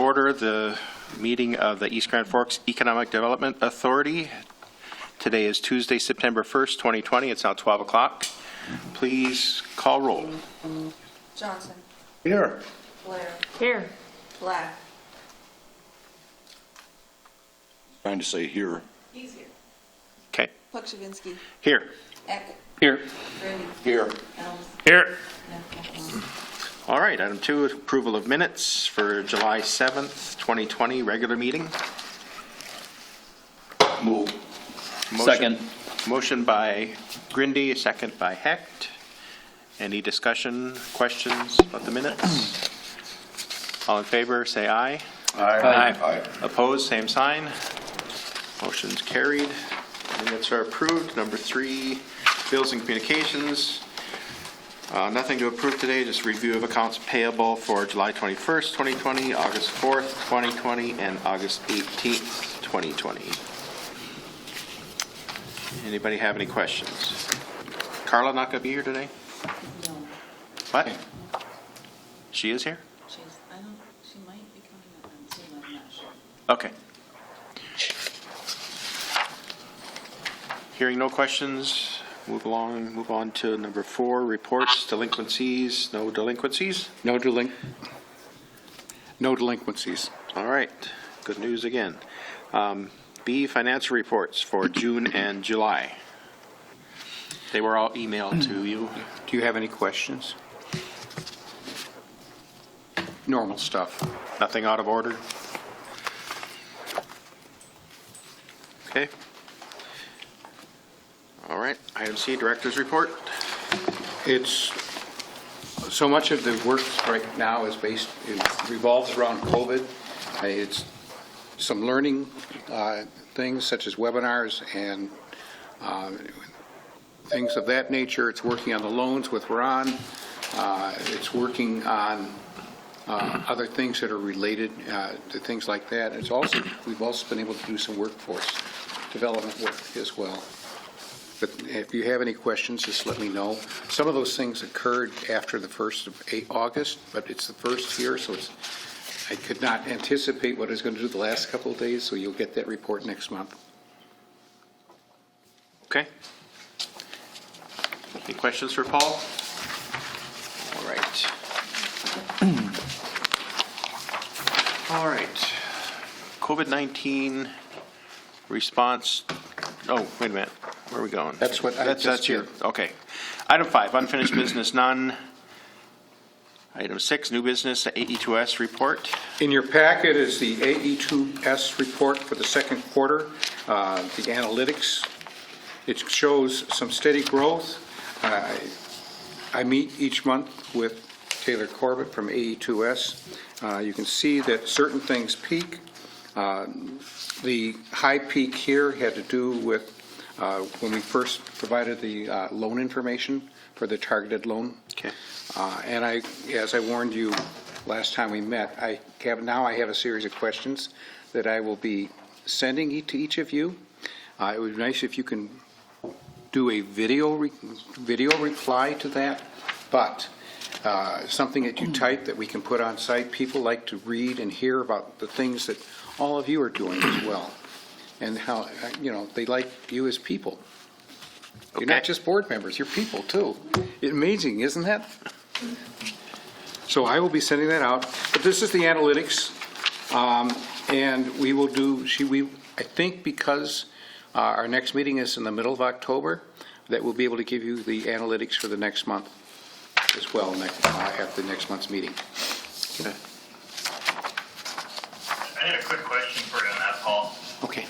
order the meeting of the East Grand Forks Economic Development Authority. Today is Tuesday, September 1st, 2020. It's now 12 o'clock. Please call roll. Johnson. Here. Blair. Here. Black. Trying to say here. He's here. Okay. Pokrzywinski. Here. Hecht. Here. Grinde. Here. Helms. Here. No. All right, item 2, approval of minutes for July 7th, 2020, regular meeting. Move. Second. Motion by Grinde, second by Hecht. Any discussion, questions about the minutes? All in favor, say aye. Aye. Opposed, same sign. Motion's carried. Minutes are approved. Number 3, bills and communications. Nothing to approve today, just review of accounts payable for July 21st, 2020, August 4th, 2020, and August 18th, 2020. Anybody have any questions? Carla not going to be here today? No. What? She is here? She might be coming up on Zoom, I'm not sure. Okay. Hearing no questions, move on to number 4, reports, delinquencies, no delinquencies? No delinquencies. All right, good news again. B, financial reports for June and July. They were all emailed to you. Do you have any questions? Normal stuff. Nothing out of order? Okay. All right, item C, director's report. It's so much of the work right now it revolves around COVID. It's some learning things such as webinars and things of that nature. It's working on the loans with Ron. It's working on other things that are related to things like that. We've also been able to do some workforce development work as well. But if you have any questions, just let me know. Some of those things occurred after the 1st of August, but it's the first here, so I could not anticipate what I was going to do the last couple of days, so you'll get that report next month. Okay. Any questions for Paul? All right. All right. COVID-19 response. Oh, wait a minute. Where are we going? That's what I just here. did. Okay. Item 5, unfinished business, none. Item 6, new business, AE2S report. In your packet is the AE2S report for the second quarter, the analytics. It shows some steady growth. I meet each month with Taylor Corbett from AE2S. You can see that certain things peak. The high peak here had to do with when we first provided the loan information for the targeted loan. Okay. And as I warned you last time we met, I have a series of questions that I will be sending to each of you. It would be nice if you can do a video reply to that, but something that you type that we can put on site. People like to read and hear about the things that all of you are doing as well, and how they like you as people. You're not just board members, you're people too. Amazing, isn't that? So I will be sending that out. But this is the analytics, and we will do. I think because our next meeting is in the middle of October, that we'll be able to give you the analytics for the next month as well at the next month's meeting. Okay. I had a quick question for you on that, Paul. Okay.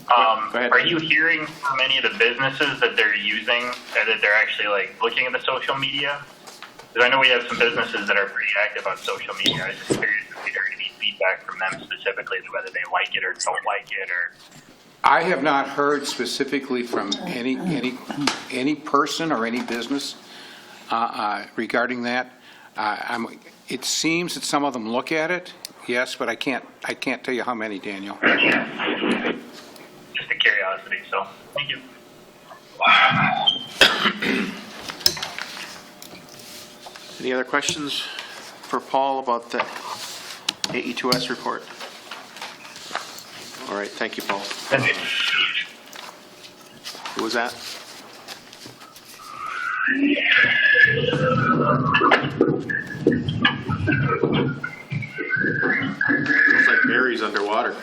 Go ahead. Are you hearing from any of the businesses that they're using, that they're actually looking at the social media? Because I know we have some businesses that are pretty active on social media. I was just curious if you heard any feedback from them specifically, whether they like it or don't like it, or. I have not heard specifically from any person or any business regarding that. It seems that some of them look at it, yes, but I can't tell you how many, Daniel. Just a curiosity, so thank you. Any other questions for Paul about the AE2S report. All right, thank you, Paul. Who was that? Looks like Barry's underwater.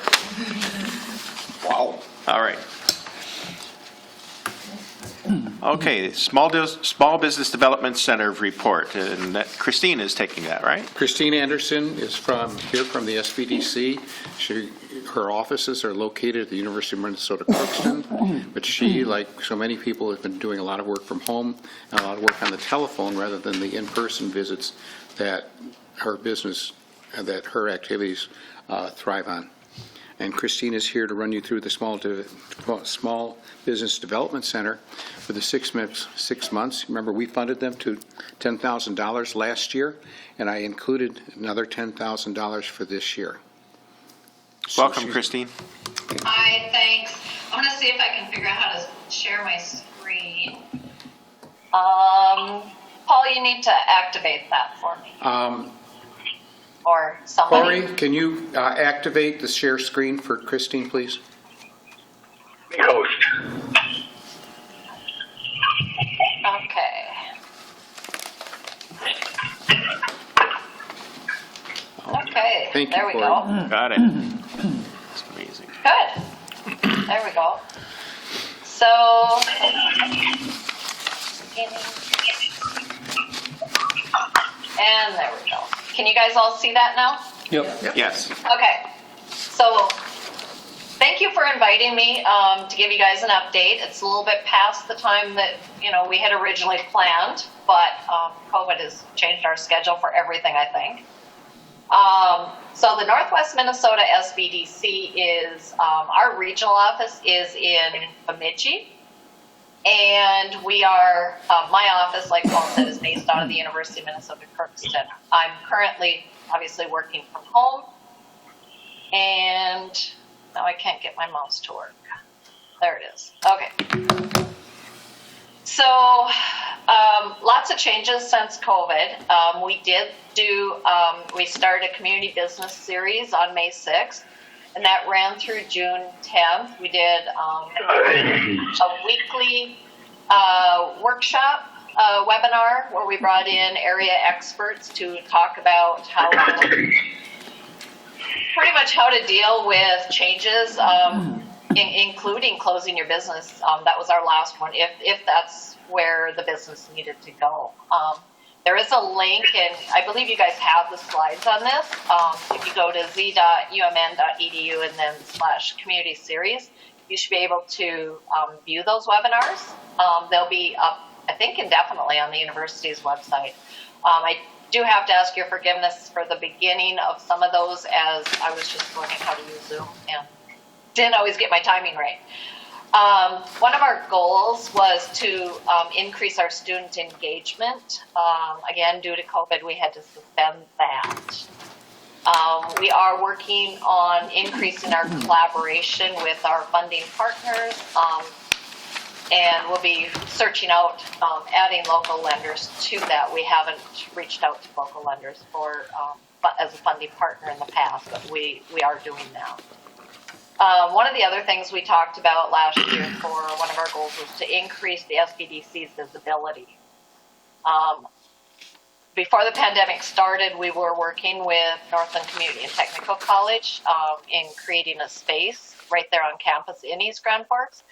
Wow. All right. Okay, Small Business Development Center report, and Christine is taking that, right? Christine Anderson is from the Sbdc. Her offices are located at the University of Minnesota Crookston, but she, like so many people, has been doing a lot of work from home and a lot of work on the telephone rather than the in-person visits that her business, that her activities thrive on. And Christine is here to run you through the Small Business Development Center for the 6 months. Remember, we funded them to $10,000 last year, and I included another $10,000 for this year. Welcome, Christine. Hi, thanks. I'm going to see if I can figure out how to share my screen. Paul, you need to activate that for me. Or somebody. Corey, can you activate the share screen for Christine, please? Host. Okay. Okay, Thank you, there we Corey. go. Got it. That's amazing. Good. There we go. So, and there we go. Can you guys all see that now? Yes. Okay. So, thank you for inviting me to give you guys an update. It's a little bit past the time that we had originally planned, but COVID has changed our schedule for everything, I think. So the Northwest Minnesota Sbdc is, our regional office is in Bemidji, and we are, my office, like Paul said, is based out of the University of Minnesota Crookston. I'm currently, obviously, working from home, and now I can't get my mouse to work. There it is. Okay. So, lots of changes since COVID. We started a community business series on May 6th, and that ran through June 10th. We did a weekly workshop webinar where we brought in area experts to talk about pretty much how to deal with changes, including closing your business. That was our last one, if that's where the business needed to go. There is a link, and I believe you guys have the slides on this. If you go to z.umn.edu and then /community series, you should be able to view those webinars. They'll be up, I think, indefinitely on the university's website. I do have to ask your forgiveness for the beginning of some of those, as I was just learning how to use Zoom and didn't always get my timing right. One of our goals was to increase our student engagement. Again, due to COVID, we had to suspend that. We are working on increasing our collaboration with our funding partners, and we'll be searching out adding local lenders to that. We haven't reached out to local lenders as a funding partner in the past, but we are doing that. One of the other things we talked about last year for one of our goals was to increase the Sbdc's visibility. Before the pandemic started, we were working with Northland Community and Technical College in creating a space right there on campus in East Grand Forks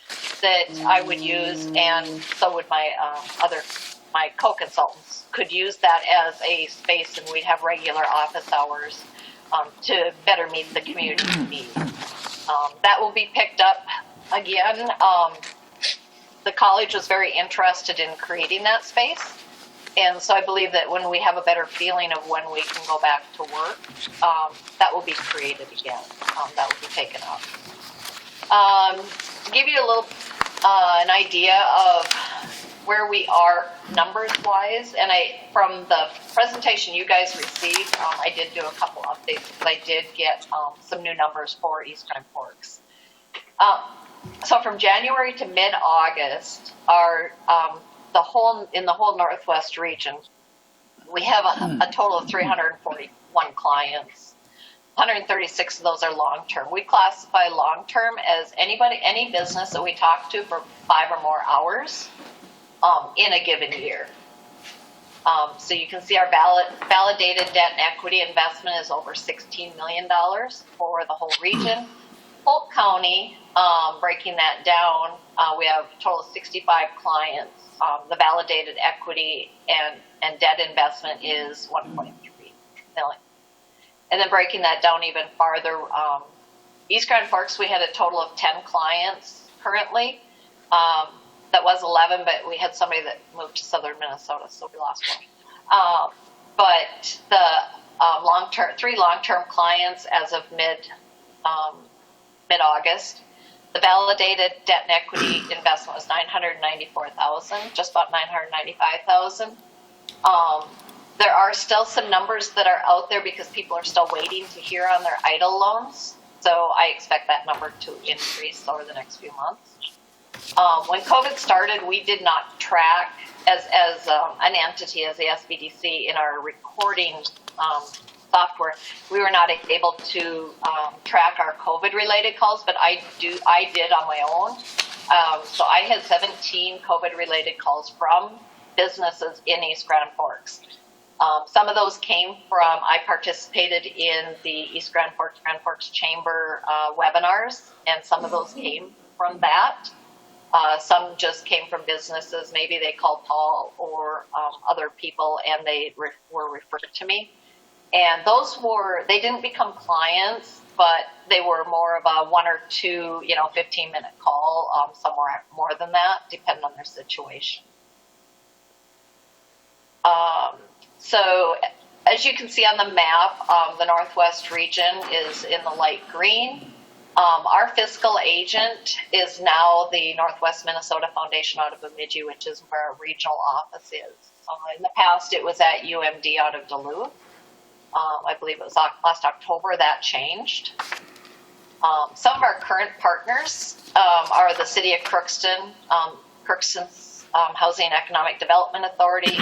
that I would use, and so would my co-consultants could use that as a space, and we'd have regular office hours to better meet the community's needs. That will be picked up again. The college was very interested in creating that space, and so I believe that when we have a better feeling of when we can go back to work, that will be created again. That will be taken up. To give you a little an idea of where we are numbers-wise, and from the presentation you guys received, I did do a couple updates because I did get some new numbers for East Grand Forks. So from January to mid-August, in the whole Northwest region, we have a total of 341 clients. 136 of those are long-term. We classify long-term as any business that we talk to for 5 or more hours in a given year. So you can see our validated debt and equity investment is over $16 million for the whole region. Polk County, breaking that down, we have a total of 65 clients. The validated equity and debt investment is $1.3 million. And then breaking that down even farther, East Grand Forks, we had a total of 10 clients currently. That was 11, but we had somebody that moved to southern Minnesota, so we lost one. But the three long-term clients as of mid-August. The validated debt and equity investment was $994,000, just about $995,000. There are still some numbers that are out there because people are still waiting to hear on their EIDL loans. So I expect that number to increase over the next few months. When COVID started, we did not track as an entity, as the Sbdc, in our recording software. We were not able to track our COVID-related calls, but I did on my own. So I had 17 COVID-related calls from businesses in East Grand Forks. Some of those came from, I participated in the East Grand Forks Chamber webinars, and some of those came from that. Some just came from businesses. Maybe they called Paul or other people, and they were referred to me. And those they didn't become clients, but they were more of a 1 or 2, 15-minute call, somewhere more than that, depending on their situation. So as you can see on the map, the Northwest region is in the light green. Our fiscal agent is now the Northwest Minnesota Foundation out of Bemidji, which is where our regional office is. In the past, it was at UMD out of Duluth. I believe it was last October that changed. Some of our current partners are the City of Crookston, Crookston's Housing and Economic Development Authority,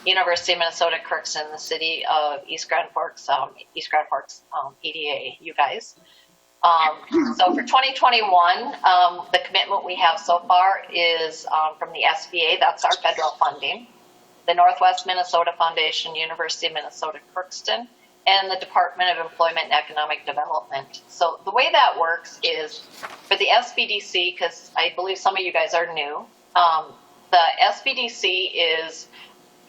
University of Minnesota Crookston, the City of East Grand Forks, EDA, you guys. So for 2021, the commitment we have so far is from the SBA, that's our federal funding, the Northwest Minnesota Foundation, University of Minnesota Crookston, and the Department of Employment and Economic Development. So the way that works is for the Sbdc, because I believe some of you guys are new, the Sbdc is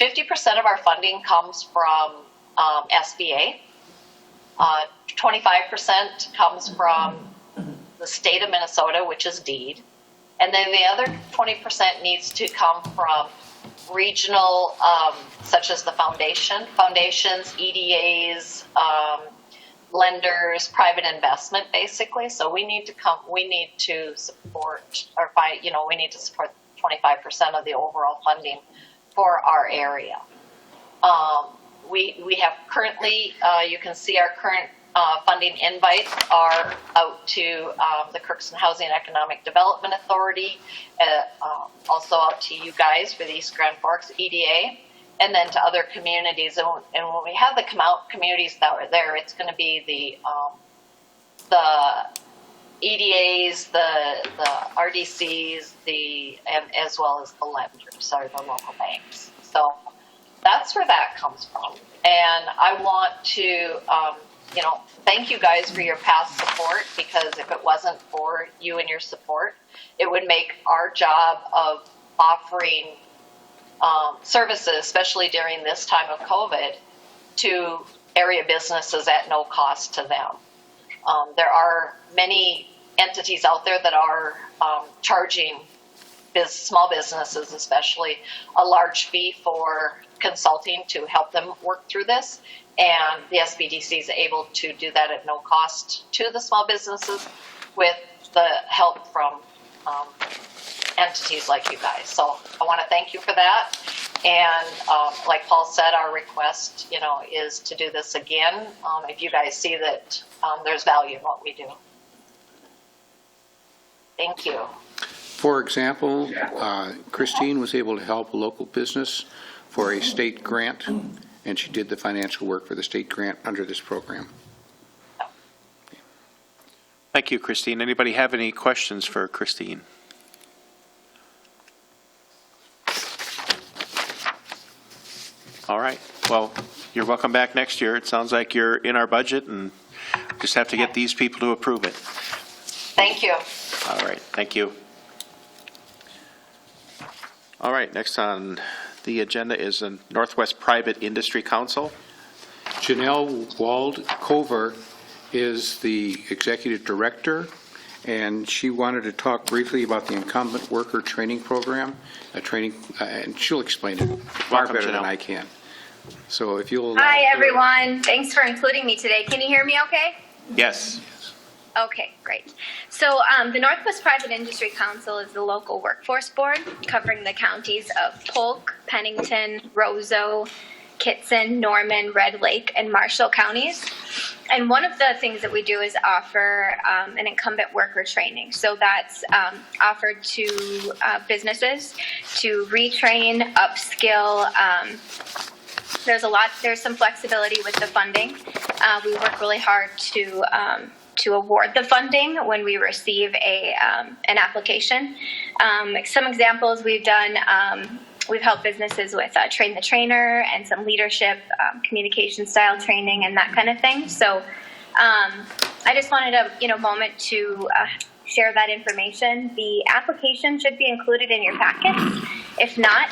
50% of our funding comes from SBA. 25% comes from the state of Minnesota, which is DEED. And then the other 20% needs to come from regional, such as the foundations, EDAs, lenders, private investment, basically. So we need to support 25% of the overall funding for our area. We have currently, you can see our current funding invites are out to the Crookston Housing and Economic Development Authority, also out to you guys for the East Grand Forks EDA, and then to other communities. And when we have the communities that are there, it's going to be the EDAs, the RDCs, and as well as the lenders or the local banks. So that's where that comes from. And I want to, thank you guys for your past support, because if it wasn't for you and your support, it would make our job of offering services, especially during this time of COVID, to area businesses at no cost to them. There are many entities out there that are charging small businesses, especially, a large fee for consulting to help them work through this, and the Sbdc is able to do that at no cost to the small businesses with the help from entities like you guys. So I want to thank you for that, and like Paul said, our request is to do this again if you guys see that there's value in what we do. Thank you. For example, Christine was able to help a local business for a state grant, and she did the financial work for the state grant under this program. Thank you, Christine. Anybody have any questions for Christine? All right. Well, you're welcome back next year. It sounds like you're in our budget and just have to get these people to approve it. Thank you. All right. Thank you. All right. Next on the agenda is the Northwest Private Industry Council. Janelle Wald-Cover is the executive director, and she wanted to talk briefly about the Incumbent Worker Training Program, and she'll explain it far Welcome, better than Janelle. I can. So if you'll... Hi, everyone. Thanks for including me today. Can you hear me okay? Yes. Okay, great. So the Northwest Private Industry Council is the local workforce board covering the counties of Polk, Pennington, Roseau, Kitson, Norman, Red Lake, and Marshall counties. And one of the things that we do is offer an incumbent worker training. So that's offered to businesses to retrain, upskill. There's some flexibility with the funding. We work really hard to award the funding when we receive an application. Some examples we've done, we've helped businesses with train the trainer and some leadership, communication style training and that kind of thing. So I just wanted a moment to share that information. The application should be included in your packets. If not,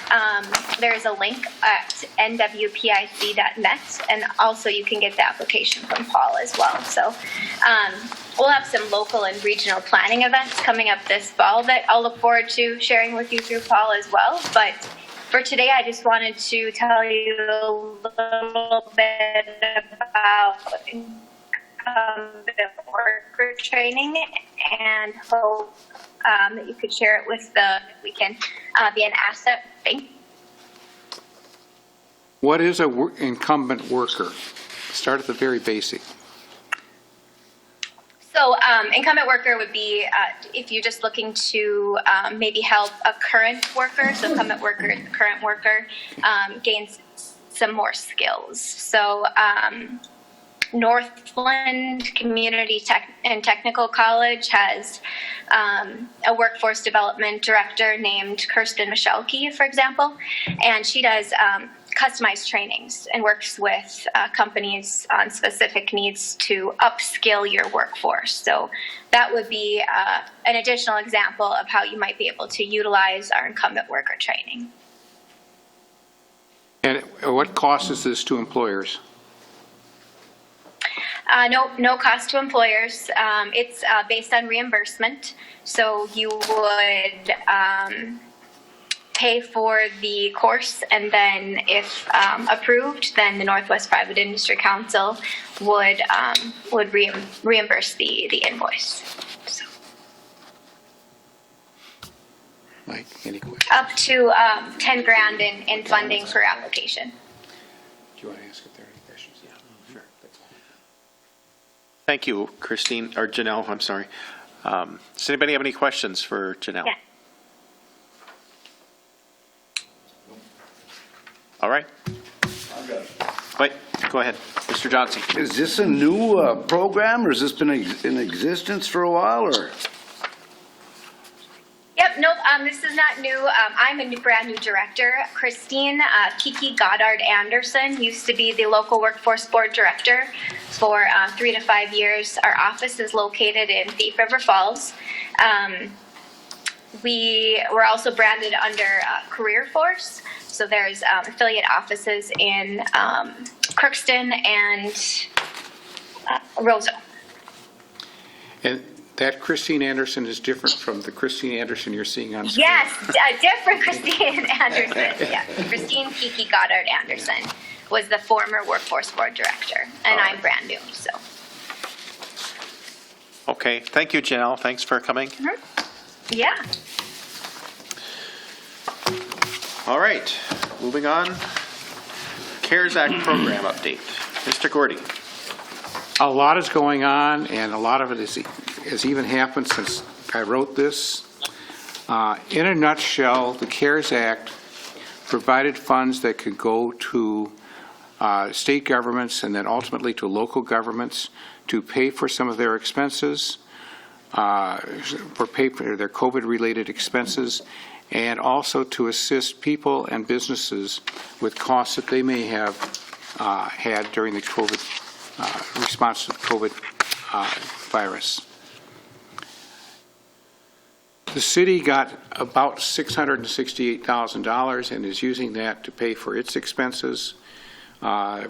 there's a link at nwpic.net, and also you can get the application from Paul as well. So we'll have some local and regional planning events coming up this fall that I'll look forward to sharing with you through Paul as well. But for today, I just wanted to tell you a little bit about worker training and hope that you could share it with we can be an asset. Thank you. What is a incumbent worker? Start at the very basic. So incumbent worker would be if you're just looking to maybe help a current worker, so incumbent worker, current worker, gain some more skills. So Northland Community and Technical College has a workforce development director named Kirsten Michalke, for example, and she does customized trainings and works with companies on specific needs to upskill your workforce. So that would be an additional example of how you might be able to utilize our incumbent worker training. And what cost is this to employers? No cost to employers. It's based on reimbursement. So you would pay for the course, and then if approved, then the Northwest Private Industry Council would reimburse the invoice. So. Mike, any questions? Up to $10,000 in funding per application. Do you want to ask if there are any questions? Yeah, sure. Thank you, Christine, or Janelle, I'm sorry. Does anybody have any questions for Janelle? Yeah. All right. Wait, go ahead. Mr. Johnson. Is this a new program, or has this been in existence for a while, or? Yep, nope, this is not new. I'm a brand new director. Christine Kiki Goddard Anderson used to be the local workforce board director for 3 to 5 years. Our office is located in Thief River Falls. We were also branded under Career Force. So there's affiliate offices in Crookston and Roseau. And that Christine Anderson is different from the Christine Anderson you're seeing on screen. Yes, a different Christine Anderson. Yeah, Christine Kiki Goddard Anderson was the former workforce board director, and I'm brand new. So. Okay, thank you, Janelle. Thanks for coming. Mm-hmm. Yeah. All right, moving on. CARES Act program update. Mr. Gordy. A lot is going on, and a lot of it has even happened since I wrote this. In a nutshell, the CARES Act provided funds that could go to state governments and then ultimately to local governments to pay for some of their expenses, for pay for their COVID-related expenses, and also to assist people and businesses with costs that they may have had during the COVID response to the COVID virus. The city got about $668,000 and is using that to pay for its expenses.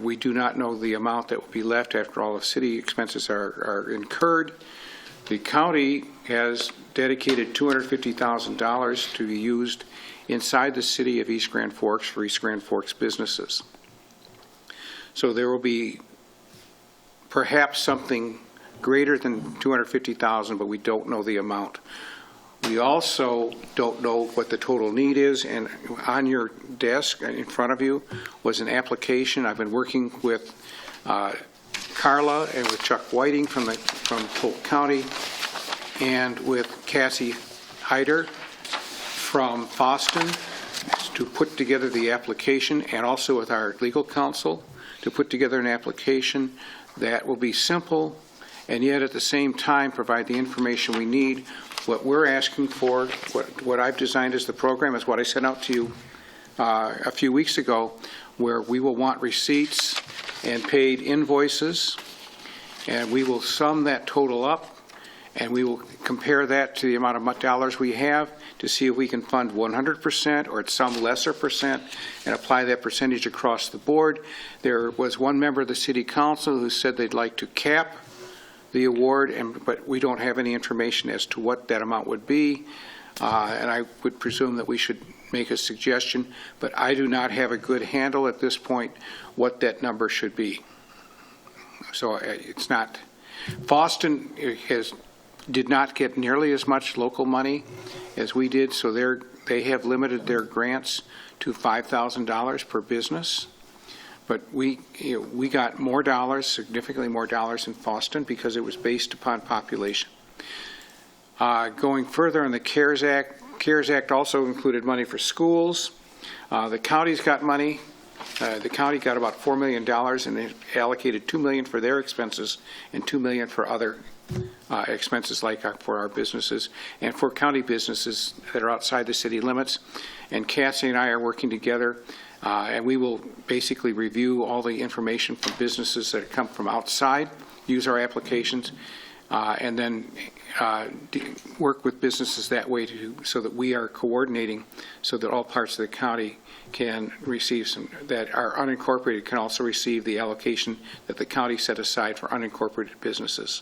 We do not know the amount that will be left after all the city expenses are incurred. The county has dedicated $250,000 to be used inside the city of East Grand Forks for East Grand Forks businesses. So there will be perhaps something greater than $250,000, but we don't know the amount. We also don't know what the total need is, and on your desk in front of you was an application. I've been working with Carla and with Chuck Whiting from Polk County, and with Cassie Hyder from Foston to put together the application, and also with our legal counsel to put together an application that will be simple and yet at the same time provide the information we need. What we're asking for, what I've designed as the program, is what I sent out to you a few weeks ago, where we will want receipts and paid invoices, and we will sum that total up, and we will compare that to the amount of dollars we have to see if we can fund 100% or at some lesser percent and apply that percentage across the board. There was one member of the City Council who said they'd like to cap the award, but we don't have any information as to what that amount would be, and I would presume that we should make a suggestion, but I do not have a good handle at this point what that number should be. So it's not. Foston did not get nearly as much local money as we did, so they have limited their grants to $5,000 per business. But we got more dollars, significantly more dollars in Foston, because it was based upon population. Going further on the CARES Act also included money for schools. The county's got money. The county got about $4 million, and they allocated $2 million for their expenses and $2 million for other expenses, like for our businesses and for county businesses that are outside the city limits. And Cassie and I are working together, and we will basically review all the information from businesses that come from outside, use our applications, and then work with businesses that way so that we are coordinating so that all parts of the county can receive that are unincorporated can also receive the allocation that the county set aside for unincorporated businesses.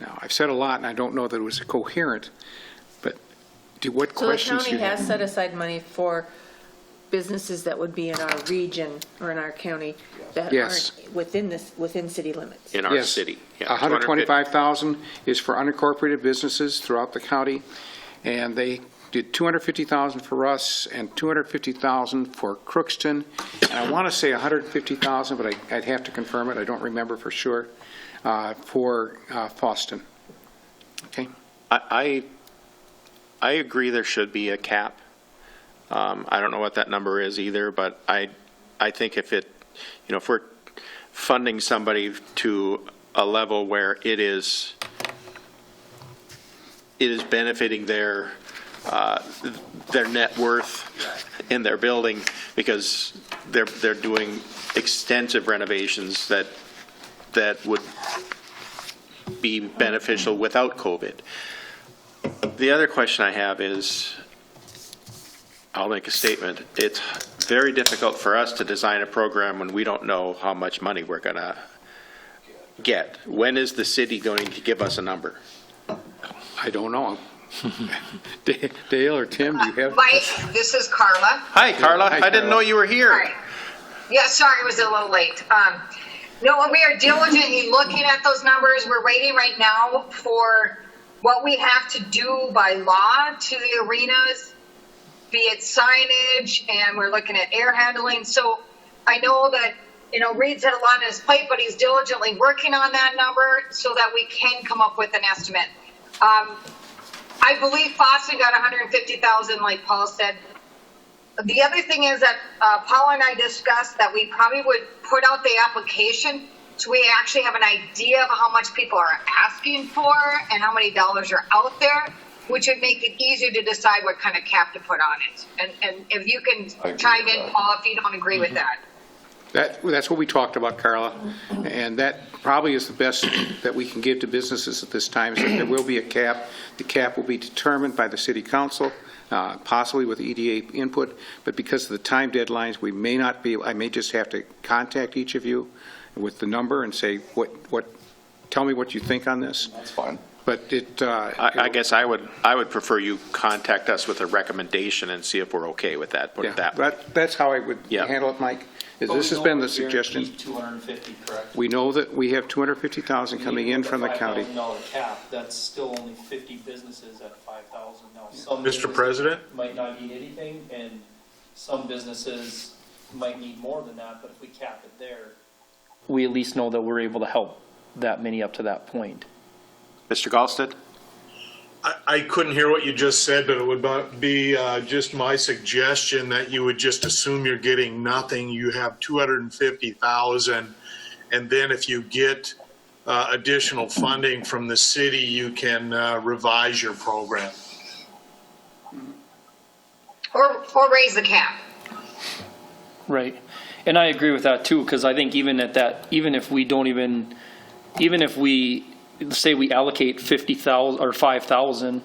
Now, I've said a lot, and I don't know that it was coherent, but what questions do you have? So the county has set aside money for businesses that would be in our region or in our county that Yes. aren't within city limits. In our Yes. city. Yeah, $125,000 is for unincorporated businesses throughout the county, and they did $250,000 for us and $250,000 for Crookston, and I want to say $150,000, but I'd have to confirm it. I don't remember for sure. For Foston. Okay. I agree there should be a cap. I don't know what that number is either, but I think if we're funding somebody to a level where it is benefiting their net worth in their building because they're doing extensive renovations that would be beneficial without COVID. The other question I have is, I'll make a statement. It's very difficult for us to design a program when we don't know how much money we're going to get. When is the city going to give us a number? I don't know. Dale or Tim, do you have? Mike, this is Carla. Hi, Carla. Hi, I didn't know you were here. Hi. Yeah, sorry, I was a little late. No, we are diligently looking at those numbers. We're waiting right now for what we have to do by law to the arenas, be it signage, and we're looking at air handling. So I know that, Reed's had a lot on his plate, but he's diligently working on that number so that we can come up with an estimate. I believe Foston got $150,000, like Paul said. The other thing is that Paul and I discussed that we probably would put out the application so we actually have an idea of how much people are asking for and how many dollars are out there, which would make it easier to decide what kind of cap to put on it. And if you can chime in, Paul, if you don't agree with that. That's what we talked about, Carla, and that probably is the best that we can give to businesses at this time, is that there will be a cap. The cap will be determined by the city council, possibly with EDA input, but because of the time deadlines, we may not be, I may just have to contact each of you with the number and say, tell me what you think on this. That's fine. But I guess I would prefer you contact us with a recommendation and see if we're okay with that. Put it that way. that's how I would Yeah. handle it, Mike. This has been the suggestion. 250, correct? We know that we have 250,000 coming in from the county. $5,000 cap, that's still only 50 businesses at 5,000 now. Some Mr. businesses President? might not need anything, and some businesses might need more than that, but if we cap it there, we at least know that we're able to help that many up to that point. Mr. Gallstead? I couldn't hear what you just said, but it would be just my suggestion that you would just assume you're getting nothing. You have 250,000, and then if you get additional funding from the city, you can revise your program. Or raise the cap. Right. And I agree with that too, because I think even at that, even if we say we allocate 50,000 or 5,000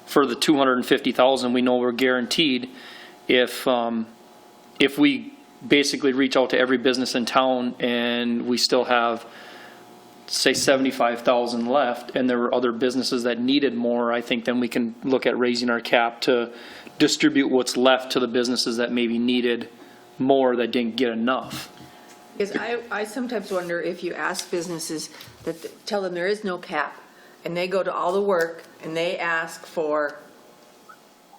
for the 250,000, we know we're guaranteed. If we basically reach out to every business in town and we still have, say, 75,000 left, and there were other businesses that needed more, I think then we can look at raising our cap to distribute what's left to the businesses that maybe needed more that didn't get enough. Because I sometimes wonder if you ask businesses tell them there is no cap, and they go to all the work and they ask for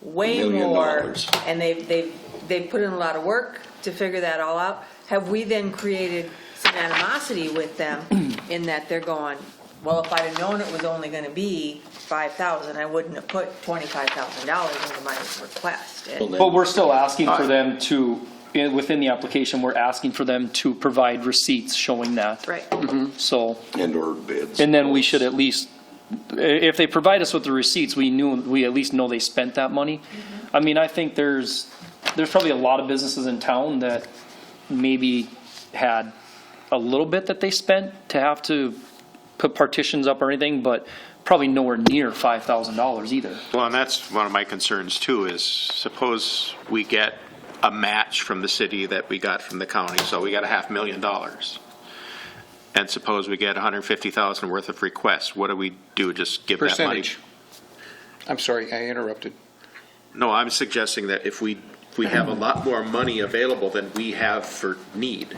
way $1 million. more, and they've put in a lot of work to figure that all out. Have we then created some animosity with them in that they're going, well, if I'd have known it was only going to be 5,000, I wouldn't have put $25,000 into my request. But we're still asking for them to, within the application, we're asking for them to provide receipts showing that. Right. So, And/or bids. and then we should at least, if they provide us with the receipts, we at least know they spent that money. I mean, I think there's probably a lot of businesses in town that maybe had a little bit that they spent to have to put partitions up or anything, but probably nowhere near $5,000 either. Well, and that's one of my concerns too, is suppose we get a match from the city that we got from the county, so we got $500,000. And suppose we get 150,000 worth of requests, what do we do, just give that money? Percentage. I'm sorry, I interrupted. No, I'm suggesting that if we have a lot more money available than we have for need,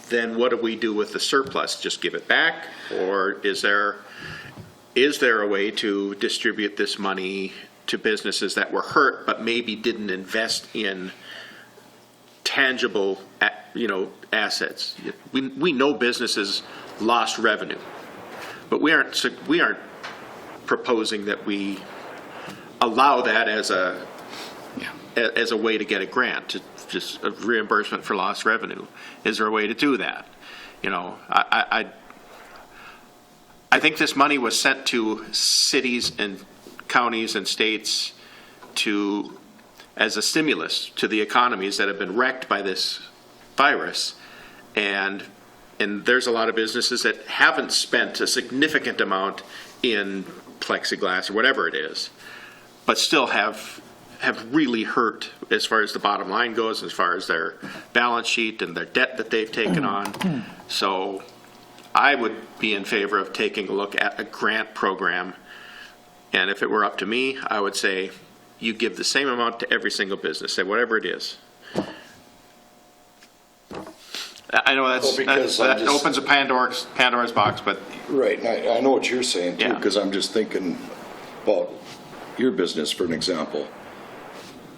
then what do we do with the surplus? Just give it back? Or is there a way to distribute this money to businesses that were hurt but maybe didn't invest in tangible, assets? We know businesses lost revenue, but we aren't proposing that we allow that as a way to get a grant, just a reimbursement for lost revenue. Is there a way to do that? I think this money was sent to cities and counties and states as a stimulus to the economies that have been wrecked by this virus. And there's a lot of businesses that haven't spent a significant amount in plexiglass or whatever it is, but still have really hurt as far as the bottom line goes, as far as their balance sheet and their debt that they've taken on. So I would be in favor of taking a look at a grant program. And if it were up to me, I would say you give the same amount to every single business, say whatever it is. I know that opens a Pandora's box, but. Right, and I know what you're saying too, Yeah. because I'm just thinking about your business, for an example.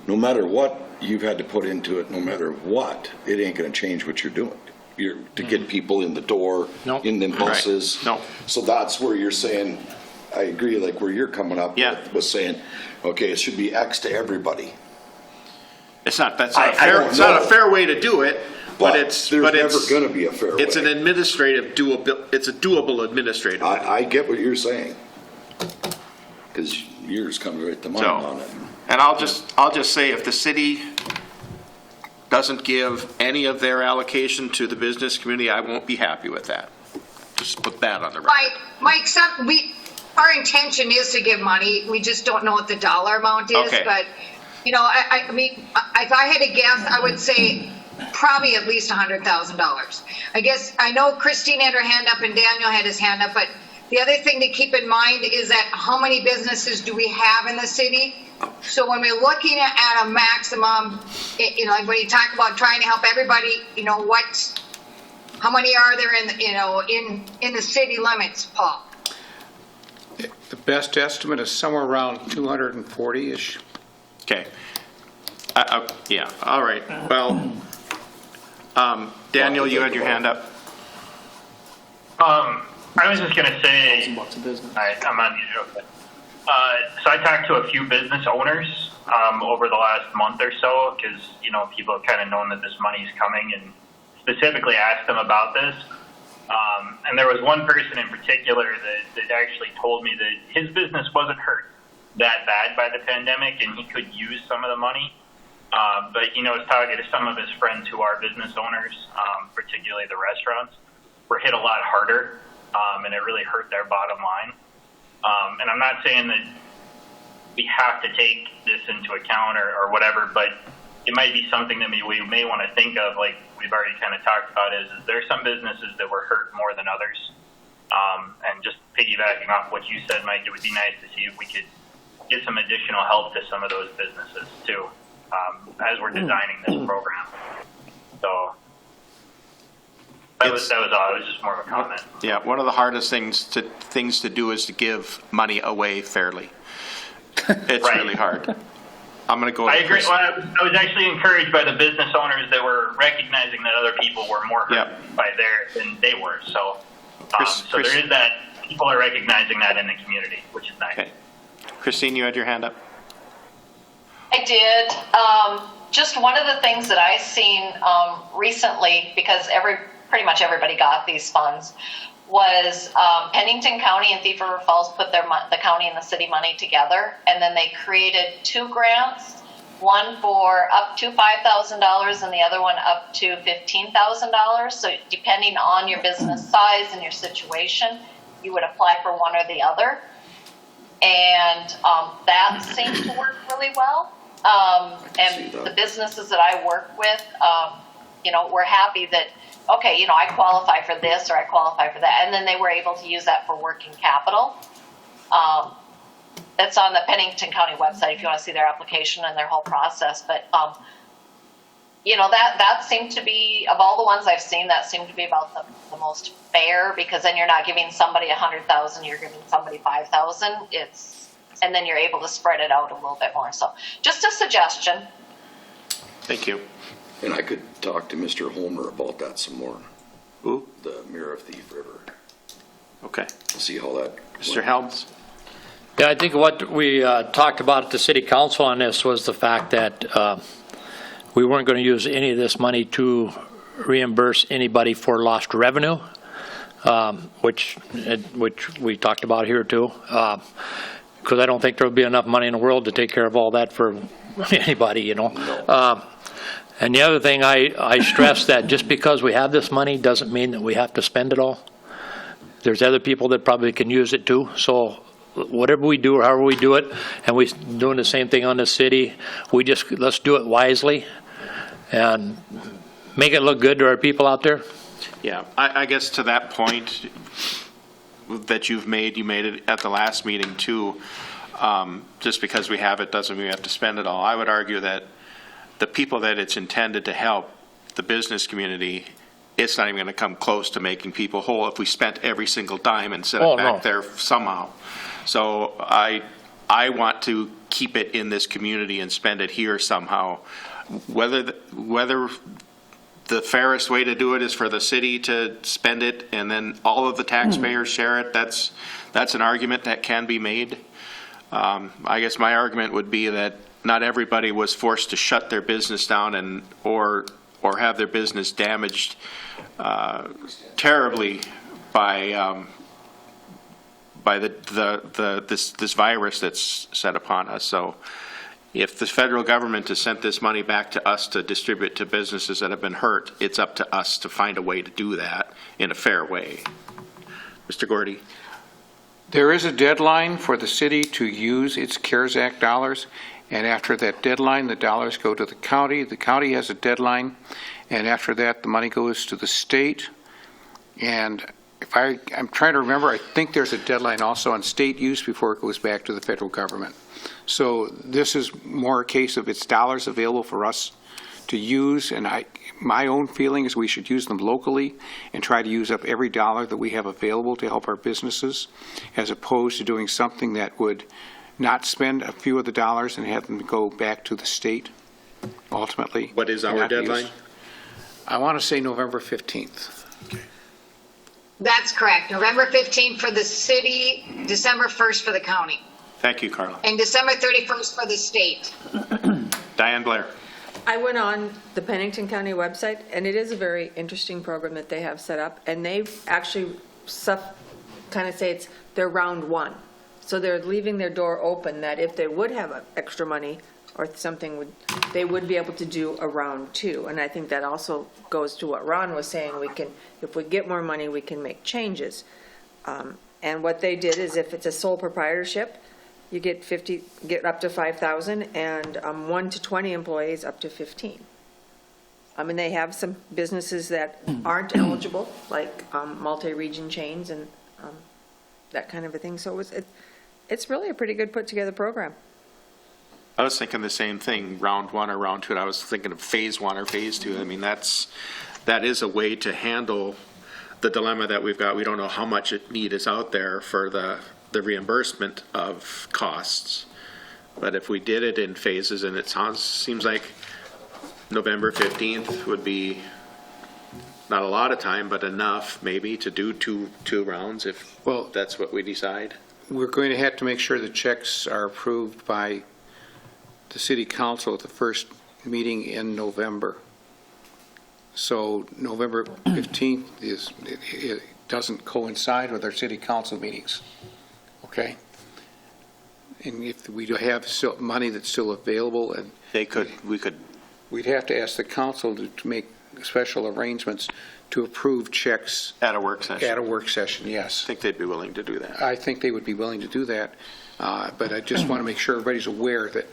No matter what you've had to put into it, no matter what, it ain't gonna change what you're doing. To get people in the door, Nope. in them buses. Right. Nope. So that's where you're saying, I agree, like where you're coming up Yeah. with saying, okay, it should be X to everybody. It's not I don't it's not a know. fair way to do it, But it's there's but never it's gonna be a fair way. It's an administrative it's a doable administrative. I get what you're saying. Because yours come right to mind on it. And I'll just say, if the city doesn't give any of their allocation to the business community, I won't be happy with that. Just put that on the record. Mike, our intention is to give money. We just don't know what the dollar amount is. Okay. But, you know, I mean, if I had to guess, I would say probably at least $100,000. I guess, I know Christine had her hand up and Daniel had his hand up, but the other thing to keep in mind is that how many businesses do we have in the city? So when we're looking at a maximum, you know, like when you talk about trying to help everybody, you know, how many are there in the city limits, Paul? The best estimate is somewhere around 240-ish. Okay. Yeah, all right. Well, Daniel, you had your hand up. I was just going to say, $1,000 a business. I'm on the joke. So I talked to a few business owners over the last month or so because, you know, people have kind of known that this money is coming and specifically asked them about this. And there was one person in particular that actually told me that his business wasn't hurt that bad by the pandemic and he could use some of the money. But, you know, was talking to some of his friends who are business owners, particularly the restaurants, were hit a lot harder, and it really hurt their bottom line. And I'm not saying that we have to take this into account or whatever, but it might be something that we may want to think of, like we've already kind of talked about, is there are some businesses that were hurt more than others. And just piggybacking off what you said, Mike, it would be nice to see if we could get some additional help to some of those businesses too, as we're designing this program. So that was all. It was just more of a comment. Yeah, one of the hardest things to do is to give money away fairly. It's Right. really hard. I'm going to go. I agree. Well, I was actually encouraged by the business owners that were recognizing that other people were more hurt by than they were. So, so there is that. People are recognizing that in the community, which is nice. Okay. Christine, you had your hand up. I did. Just one of the things that I've seen recently, because pretty much everybody got these funds, was Pennington County and Thief River Falls put the county and the city money together, and then they created two grants, one for up to $5,000 and the other one up to $15,000. So depending on your business size and your situation, you would apply for one or the other. And that seemed to work really well. And the businesses that I work with, you know, were happy that, okay, you know, I qualify for this or I qualify for that. And then they were able to use that for working capital. That's on the Pennington County website if you want to see their application and their whole process. But, you know, that seemed to be, of all the ones I've seen, that seemed to be about the most fair, because then you're not giving somebody $100,000, you're giving somebody $5,000. And then you're able to spread it out a little bit more. So just a suggestion. Thank you. And I could talk to Mr. Homer about that some more. Who? The Mayor of Thief River. Okay. See how that. Mr. Helms? Yeah, I think what we talked about at the city council on this was the fact that we weren't going to use any of this money to reimburse anybody for lost revenue, which we talked about here too, because I don't think there will be enough money in the world to take care of all that for anybody, you know. And the other thing, I stress that just because we have this money doesn't mean that we have to spend it all. There's other people that probably can use it too. So whatever we do or however we do it, and we're doing the same thing on the city, let's do it wisely and make it look good to our people out there. Yeah, I guess to that point that you made it at the last meeting too. Just because we have it doesn't mean we have to spend it all. I would argue that the people that it's intended to help, the business community, it's not even going to come close to making people whole if we spent every single dime and set it back there somehow. So I want to keep it in this community and spend it here somehow. Whether the fairest way to do it is for the city to spend it and then all of the taxpayers share it, that's an argument that can be made. I guess my argument would be that not everybody was forced to shut their business down or or have their business damaged terribly by this virus that's set upon us. So if the federal government has sent this money back to us to distribute to businesses that have been hurt, it's up to us to find a way to do that in a fair way. Mr. Gordy? There is a deadline for the city to use its CARES Act dollars, and after that deadline, the dollars go to the county. The county has a deadline, and after that, the money goes to the state. And if I'm trying to remember, I think there's a deadline also on state use before it goes back to the federal government. So this is more a case of it's dollars available for us to use, and my own feeling is we should use them locally and try to use up every dollar that we have available to help our businesses, as opposed to doing something that would not spend a few of the dollars and have them go back to the state ultimately. What is our deadline? I want to say November 15th. That's correct. November 15th for the city, December 1st for the county, Thank you, Carla. and December 31st for the state. Diane Blair? I went on the Pennington County website, and it is a very interesting program that they have set up, and they've actually kind of say they're round one. So they're leaving their door open that if they would have extra money or something, they would be able to do a round two. And I think that also goes to what Ron was saying. If we get more money, we can make changes. And what they did is if it's a sole proprietorship, you get up to 5,000, and 1 to 20 employees up to 15. I mean, they have some businesses that aren't eligible, like multi-region chains and that kind of a thing. So it's really a pretty good put-together program. I was thinking the same thing, round one or round two. And I was thinking of phase one or phase two. I mean, that is a way to handle the dilemma that we've got. We don't know how much need is out there for the reimbursement of costs. But if we did it in phases, and it seems like November 15th would be not a lot of time, but enough maybe to do two rounds if that's what we decide. We're going to have to make sure the checks are approved by the city council at the first meeting in November. So November 15th it doesn't coincide with our city council meetings. Okay? And if we do have money that's still available, and we'd have to ask the council to make special arrangements to approve checks at a work session. At a work session, yes. I think they'd be willing to do that. I think they would be willing to do that, but I just want to make sure everybody's aware that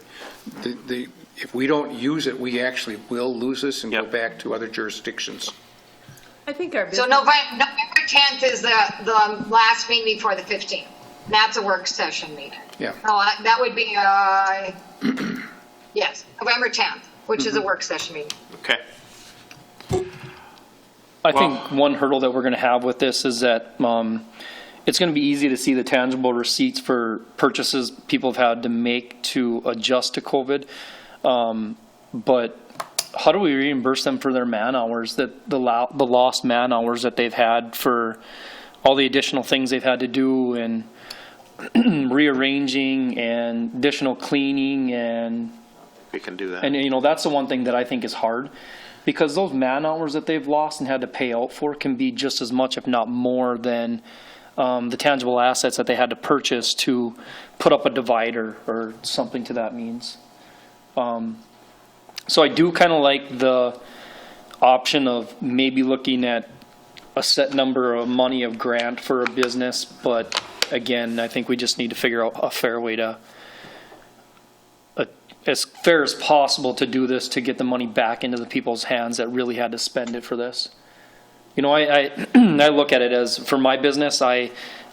if we don't use it, we actually will lose this and go back to other jurisdictions. I think our So November 10th is the last meeting before the 15th. That's a work session meeting. Yeah. Oh, that would be, yes, November 10th, which is a work session meeting. Okay. I think one hurdle that we're going to have with this is that it's going to be easy to see the tangible receipts for purchases people have had to make to adjust to COVID. But how do we reimburse them for their man hours, the lost man hours that they've had for all the additional things they've had to do and rearranging and additional cleaning and we can do that. And that's the one thing that I think is hard, because those man hours that they've lost and had to pay out for can be just as much, if not more, than the tangible assets that they had to purchase to put up a divider or something to that means. So I do kind of like the option of maybe looking at a set number of money of grant for a business, but again, I think we just need to figure out a fair way to, as fair as possible to do this, to get the money back into the people's hands that really had to spend it for this. I look at it as, for my business, I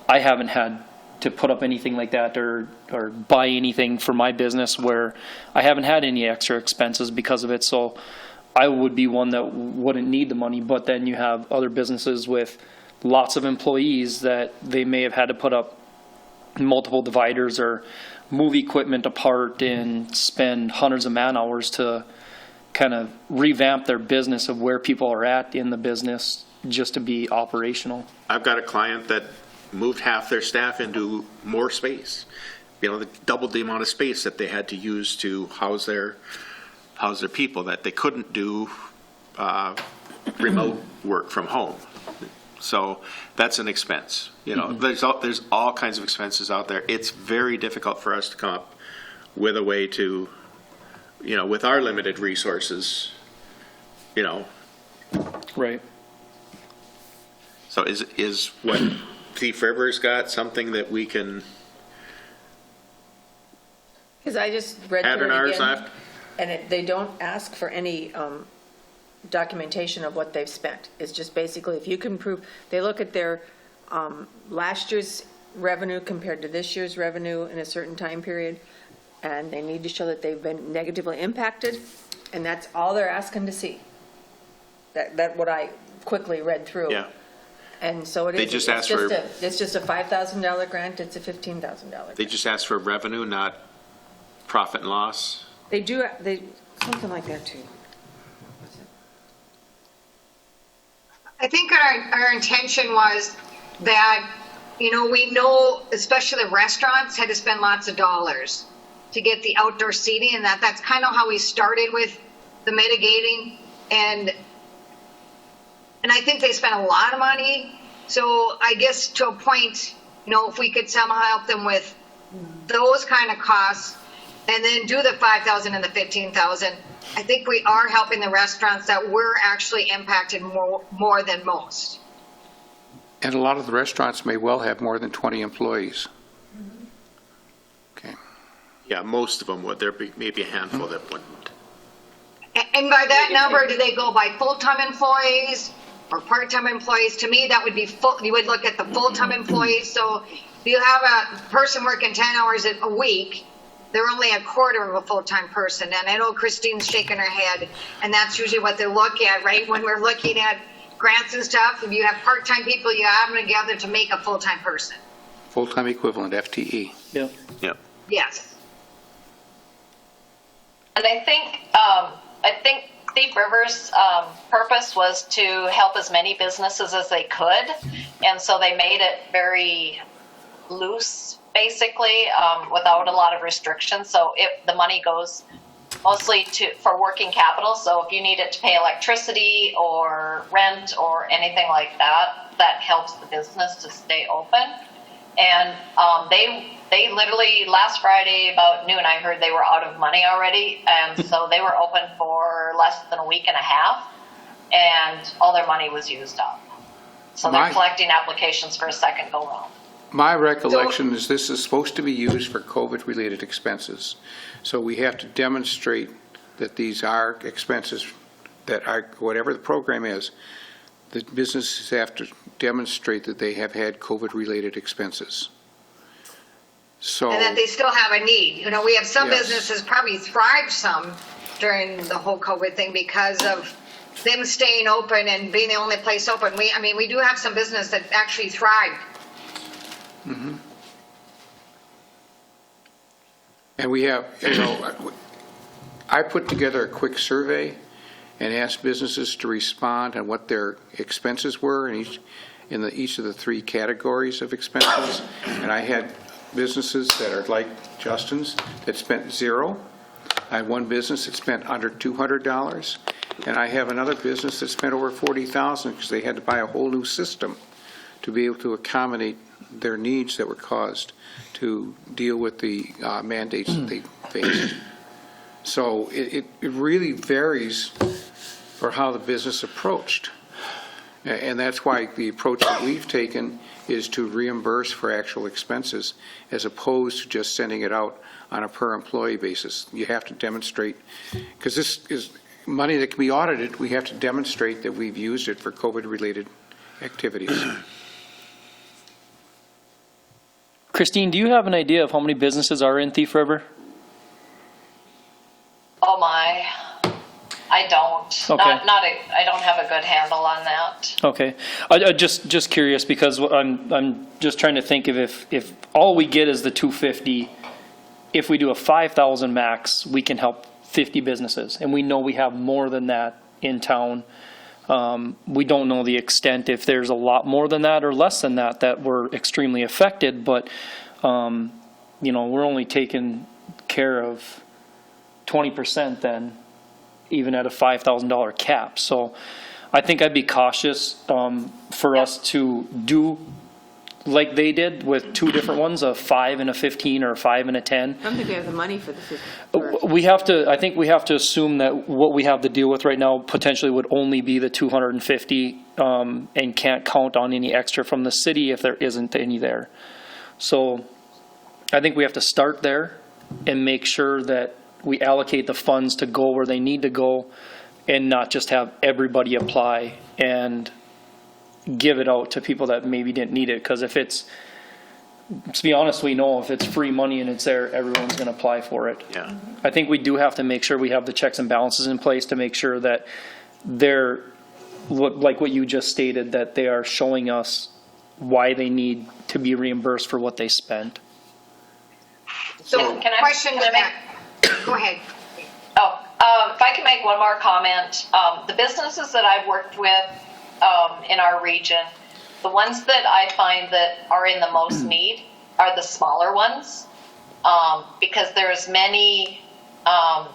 haven't had to put up anything like that or buy anything for my business where I haven't had any extra expenses because of it. So I would be one that wouldn't need the money, but then you have other businesses with lots of employees that they may have had to put up multiple dividers or move equipment apart and spend hundreds of man hours to kind of revamp their business of where people are at in the business just to be operational. I've got a client that moved half their staff into more space. They doubled the amount of space that they had to use to house their people that they couldn't do remote work from home. So that's an expense. You know, there's all kinds of expenses out there. It's very difficult for us to come up with a way to, you know, with our limited resources, you know. Right. So is what Thief River's got something that we can Because I just read add through in it ours? again, and they don't ask for any documentation of what they've spent. It's just basically, if you can prove, they look at their last year's revenue compared to this year's revenue in a certain time period, and they need to show that they've been negatively impacted, and that's all they're asking to see. That what I quickly read through. Yeah. And so it is. They just ask for- It's just a $5,000 grant, it's a $15,000 grant. They just ask for revenue, not profit and loss? They do, something like that too. I think our intention was that, you know, we know, especially the restaurants had to spend lots of dollars to get the outdoor seating, and that's kind of how we started with the mitigating. And I think they spent a lot of money. So I guess to a point, you know, if we could somehow help them with those kind of costs and then do the 5,000 and the 15,000, I think we are helping the restaurants that were actually impacted more than most. And a lot of the restaurants may well have more than 20 employees. Okay. Yeah, most of them would. There be maybe a handful that wouldn't. And by that number, do they go by full-time employees or part-time employees? To me, that would be full. You would look at the full-time employees. So if you have a person working 10 hours a week, they're only a quarter of a full-time person. And I know Christine's shaking her head, and that's usually what they look at, right? When we're looking at grants and stuff, if you have part-time people, you have them together to make a full-time person. Full-time equivalent, FTE. Yeah. Yeah. Yes. And I think Thief River's purpose was to help as many businesses as they could, and so they made it very loose, basically, without a lot of restrictions. So the money goes mostly for working capital. So if you need it to pay electricity or rent or anything like that, that helps the business to stay open. And they literally, last Friday about noon, I heard they were out of money already. And so they were open for less than a week and a half, and all their money was used up. So they're collecting applications for a second go round. My recollection is this is supposed to be used for COVID-related expenses. So we have to demonstrate that these are expenses that are, whatever the program is, the businesses have to demonstrate that they have had COVID-related expenses. So, And that they still have a need. You know, we have some Yes. businesses probably thrived some during the whole COVID thing because of them staying open and being the only place open. We do have some business that actually thrived. mm-hmm. And we have, you know, I put together a quick survey and asked businesses to respond on what their expenses were in each of the three categories of expenses. And I had businesses that are like Justin's that spent $0. I had one business that spent under $200, and I have another business that spent over $40,000 because they had to buy a whole new system to be able to accommodate their needs that were caused to deal with the mandates that they faced. So it really varies for how the business approached. And that's why the approach that we've taken is to reimburse for actual expenses as opposed to just sending it out on a per employee basis. You have to demonstrate, because this is money that can be audited, we have to demonstrate that we've used it for COVID-related activities. Christine, do you have an idea of how many businesses are in Thief River? Oh my, I don't. Okay. I don't have a good handle on that. Okay, I just curious because I'm just trying to think of if all we get is the 250, if we do a 5,000 max, we can help 50 businesses, and we know we have more than that in town. We don't know the extent if there's a lot more than that or less than that were extremely affected, but you know, we're only taking care of 20% then even at a $5,000 cap. So I think I'd be cautious for us to do like they did with two different ones, a 5 and a 15 or a 5 and a 10. I don't think we have the money for the 50. We have to, I think we have to assume that what we have to deal with right now potentially would only be the 250 and can't count on any extra from the city if there isn't any there. So I think we have to start there and make sure that we allocate the funds to go where they need to go and not just have everybody apply and give it out to people that maybe didn't need it. Because if it's, to be honest, we know if it's free money and it's there, everyone's going to apply for it. Yeah. I think we do have to make sure we have the checks and balances in place to make sure that they're, like what you just stated, that they are showing us why they need to be reimbursed for what they spent. So, Can I- question can to I make- that. Go ahead. If I can make one more comment, the businesses that I've worked with in our region, the ones that I find that are in the most need are the smaller ones, because there's many of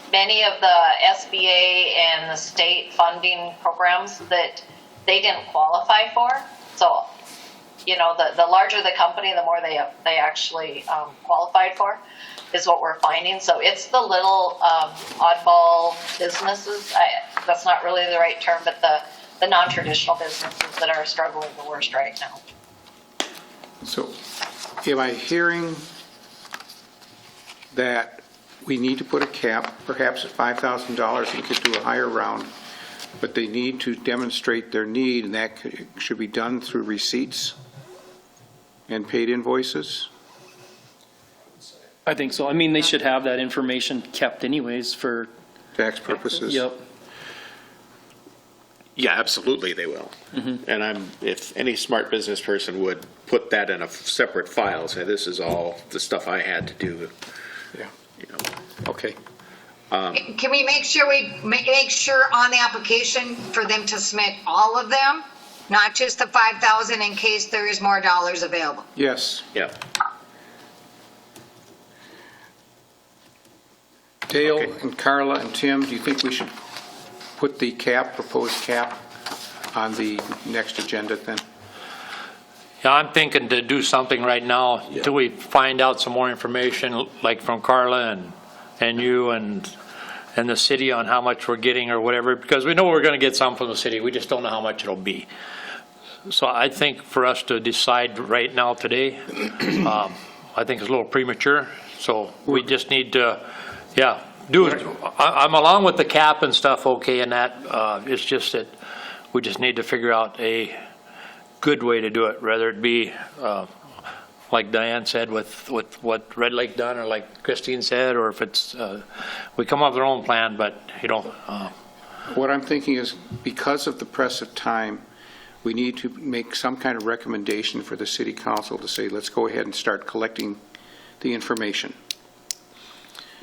the SBA and the state funding programs that they didn't qualify for. So, you know, the larger the company, the more they actually qualified for, is what we're finding. So it's the little oddball businesses. That's not really the right term, but the non-traditional businesses that are struggling the worst right now. So am I hearing that we need to put a cap, perhaps at $5,000, and could do a higher round, but they need to demonstrate their need, and that should be done through receipts and paid invoices? I think so. I mean, they should have that information kept anyways for Tax purposes? Yep. Yeah, absolutely they will. And if any smart business person would put that in a separate file, say this is all the stuff I had to do. Yeah. You know. Okay. Can we make sure on the application for them to submit all of them, not just the 5,000 in case there is more dollars available? Yes. Yeah. Dale Okay. and Carla and Tim, do you think we should put the proposed cap on the next agenda then? Yeah, I'm thinking to do something right now until we find out some more information, like from Carla and you and the city on how much we're getting or whatever, because we know we're going to get some from the city. We just don't know how much it'll be. So I think for us to decide right now today, I think it's a little premature. So we just need to, do it. I'm along with the cap and stuff, okay, and that. It's just that we just need to figure out a good way to do it, whether it be like Diane said with what Red Lake done, or like Christine said, or if it's we come up with our own plan. But you know, what I'm thinking is, because of the press of time, we need to make some kind of recommendation for the city council to say, let's go ahead and start collecting the information.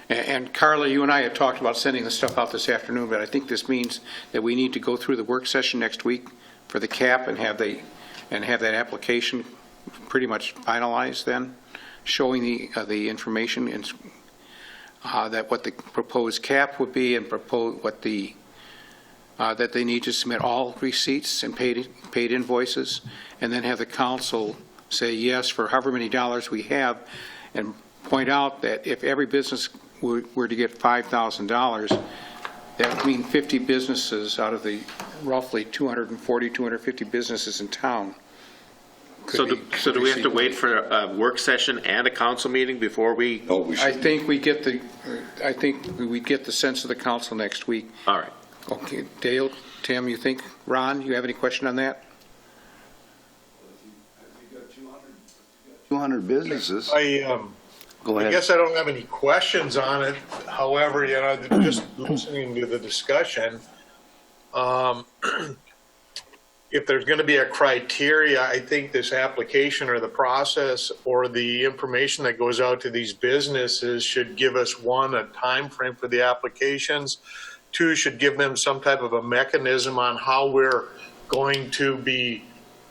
And Carla, you and I had talked about sending the stuff out this afternoon, but I think this means that we need to go through the work session next week for the cap and have that application pretty much finalized then, showing the information and that what the proposed cap would be, and propose what that they need to submit all receipts and paid invoices, and then have the council say yes for however many dollars we have, and point out that if every business were to get $5,000, that would mean 50 businesses out of the roughly 240, 250 businesses in town. So do we have to wait for a work session and a council meeting before we? No, we should. I think we get the sense of the council next week. All right. Okay, Dale, Tim, you think? Ron, you have any question on that? 200 businesses. Go I ahead. guess I don't have any questions on it. However, you know, just listening to the discussion, if there's going to be a criteria, I think this application or the process or the information that goes out to these businesses should give us, one, a time frame for the applications, two, should give them some type of a mechanism on how we're going to be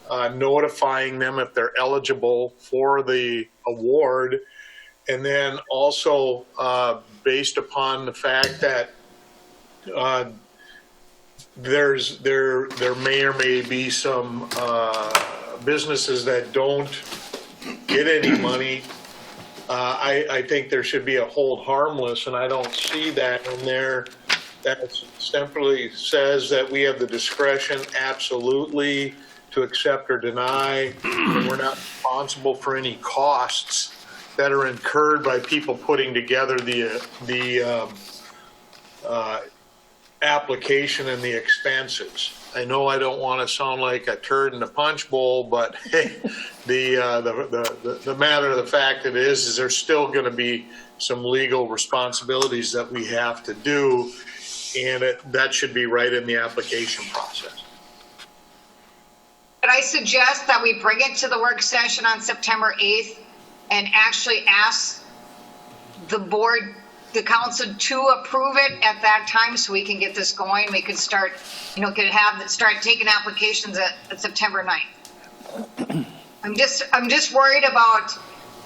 notifying them if they're eligible for the award. And then also based upon the fact that there may or may be some businesses that don't get any money. I think there should be a hold harmless, and I don't see that in there. That simply says that we have the discretion absolutely to accept or deny, and we're not responsible for any costs that are incurred by people putting together the application and the expenses. I know I don't want to sound like a turd in a punch bowl, but hey, the matter of the fact it is there's still going to be some legal responsibilities that we have to do, and that should be right in the application process. But I suggest that we bring it to the work session on September 8th and actually ask the board, the council, to approve it at that time so we can get this going. We could start, start taking applications at September 9th. I'm just worried about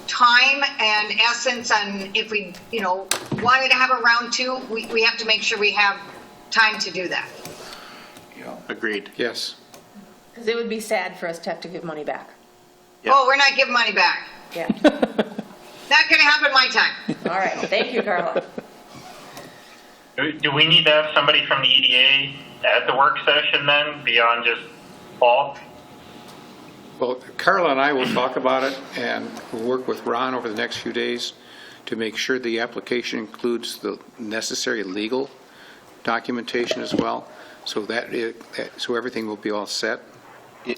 time and essence, and if we, wanted to have a round two, we have to make sure we have time to do that. Agreed. Yes. Because it would be sad for us to have to give money back. Yep. Oh, we're not giving money back. Yeah. Not going to happen my time. All right. Thank you, Carla. Do we need to have somebody from the EDA at the work session then, beyond just Paul? Well, Carla and I will talk about it, and we'll work with Ron over the next few days to make sure the application includes the necessary legal documentation as well, so so everything will be all set.